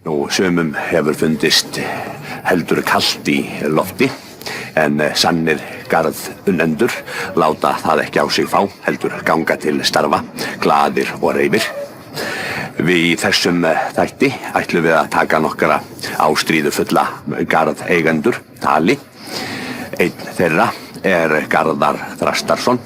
Nú, sumum hefur fundist heldur kalt í lofti, en sannir garðunnendur láta það ekki á sig fá, heldur ganga til starfa, glaðir og reifir. Við í þessum þætti ætlum við að taka nokkra ástríðufulla garðeigendur tali. Einn þeirra Garðar Þrastarsson.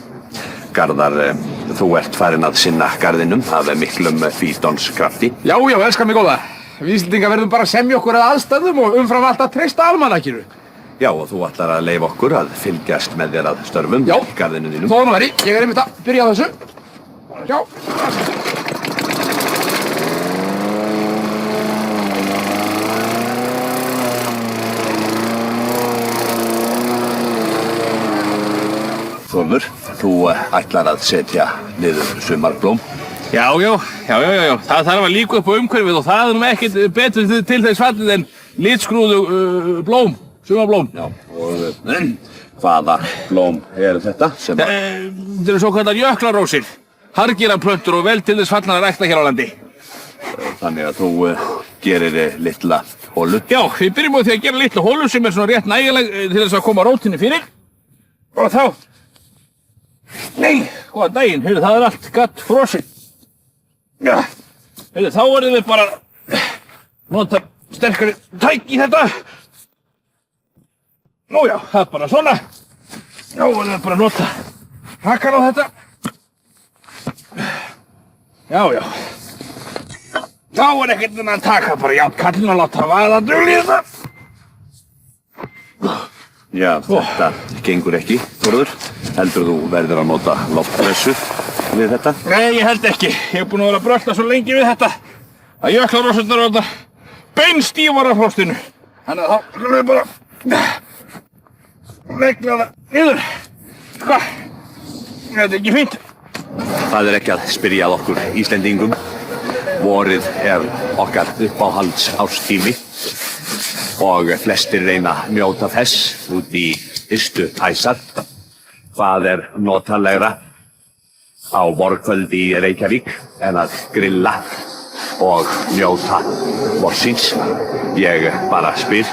Garðar, þú ert farinn að sinna garðinum af miklum fítonskrafti. Já, elskar mig góða. Við Íslendingar verðum bara að semja okkur að aðstæðum og umfram allt að treysta almanakinu. Já, og þú ætlar að leyfa okkur að fylgjast með þér að störfum í garðinu þínum. Þó nú veri, ég einmitt að byrja á þessu. Já. Þórður, þú ætlar að setja niður sumarblóm. Já. Það þarf að líka upp á umhverfið og það nú ekkert betur til þess fallið en litskrúðu blóm, sumarblóm. Já, og hvaða blóm þetta sem að... Þetta eru svo kallar jöklarósir, hargiraplöntur og vel til þess fallnar að rækta hér á landi. Þannig að þú gerir litla hólu. Já, við byrjum á því að gera litla hólu sem svona rétt nægileg til þess að koma rótinni fyrir. Og þá... Nei, góðan daginn, það allt gatt frosið. Já, þá verðum við bara nota sterkari tæk í þetta. Nú já, það bara svona. Já, verðum við bara nota hakkan á þetta. Já. Þá ekkert að taka bara járnkallinn og láta vaða dugli þetta. Já, þetta gengur ekki, Þórður. Heldur þú verður að nota loftpressu við þetta? Nei, ég held ekki. Ég hef búin að vera að brölta svo lengi við þetta að jöklarósurnar eru beinstífar af frostinu. Þannig að þá skulum við bara negla það niður. Hvað? Þetta ekki fínt? Það ekki að spyrja að okkur Íslendingum. Vorið okkar uppáhalds árstími og flestir reyna að njóta þess út í ystu æsar. Hvað notalegra á vorkvöldi í Reykjavík en að grilla og njóta vorsins? Ég bara spyr.